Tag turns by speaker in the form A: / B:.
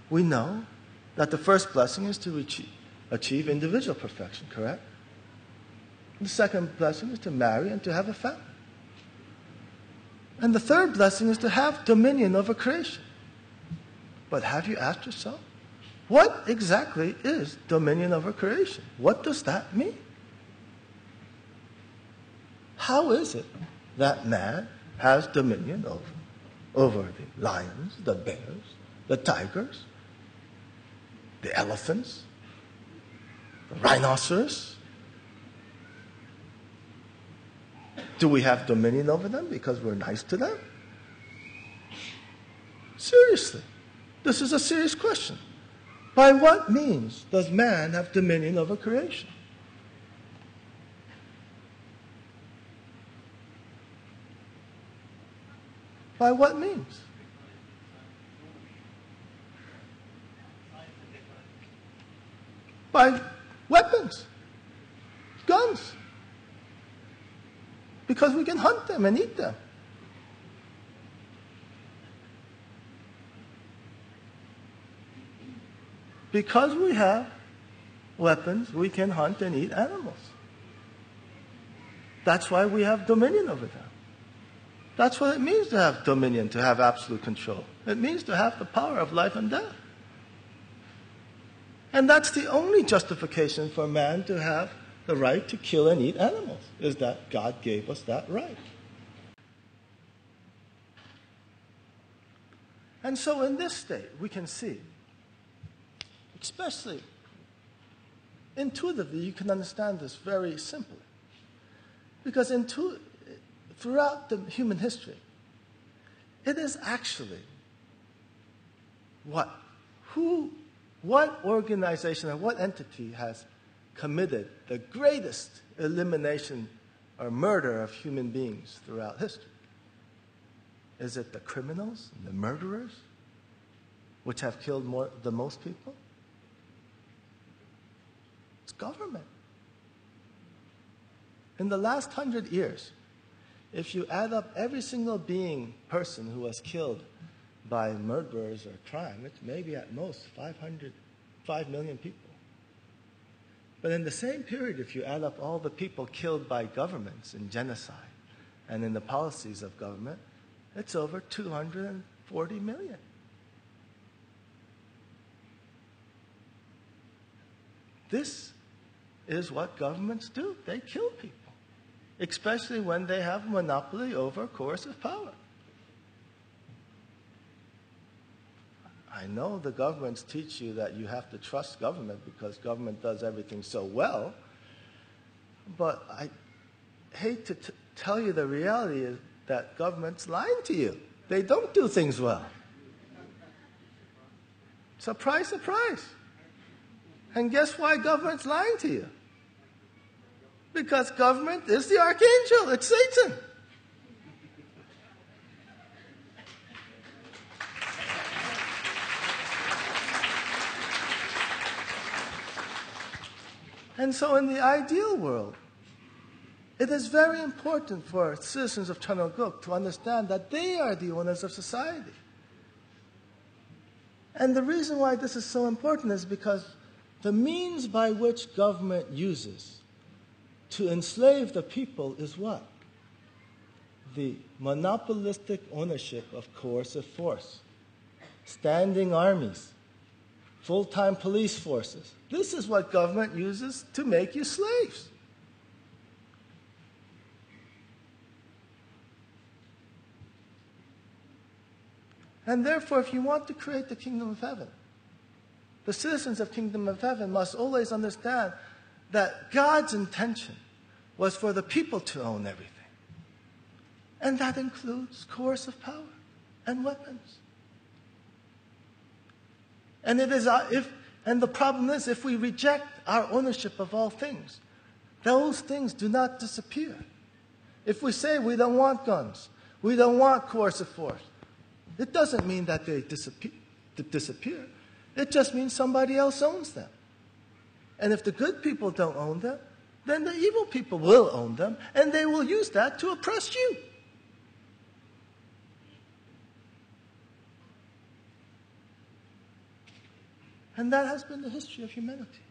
A: we know that the first blessing is to achieve individual perfection, correct? The second blessing is to marry and to have a family. And the third blessing is to have dominion over creation. But have you asked yourself, what exactly is dominion over creation? What does that mean? How is it that man has dominion over the lions, the bears, the tigers, the elephants, the rhinoceros? Do we have dominion over them because we're nice to them? Seriously, this is a serious question. By what means does man have dominion over creation? By what means? By weapons, guns. Because we can hunt them and eat them. Because we have weapons, we can hunt and eat animals. That's why we have dominion over them. That's what it means to have dominion, to have absolute control. It means to have the power of life and death. And that's the only justification for man to have the right to kill and eat animals, is that God gave us that right. And so in this state, we can see, especially intuitively, you can understand this very simply. Because throughout the human history, it is actually what organization or what entity has committed the greatest elimination or murder of human beings throughout history? Is it the criminals, the murderers, which have killed the most people? It's government. In the last 100 years, if you add up every single person who was killed by murderers or crime, it's maybe at most 5 million people. But in the same period, if you add up all the people killed by governments in genocide and in the policies of government, it's over 240 million. This is what governments do. They kill people, especially when they have a monopoly over coercive power. I know the governments teach you that you have to trust government because government does everything so well, but I hate to tell you the reality is that government's lying to you. They don't do things well. Surprise, surprise. And guess why government's lying to you? Because government is the archangel. It's Satan. And so in the ideal world, it is very important for citizens of Cheongguk to understand that they are the owners of society. And the reason why this is so important is because the means by which government uses to enslave the people is what? The monopolistic ownership of coercive force, standing armies, full-time police forces. This is what government uses to make you slaves. And therefore, if you want to create the kingdom of heaven, the citizens of kingdom of heaven must always understand that God's intention was for the people to own everything. And that includes coercive power and weapons. And the problem is, if we reject our ownership of all things, those things do not disappear. If we say we don't want guns, we don't want coercive force, it doesn't mean that they disappear. It just means somebody else owns them. And if the good people don't own them, then the evil people will own them, and they will use that to oppress you. And that has been the history of humanity.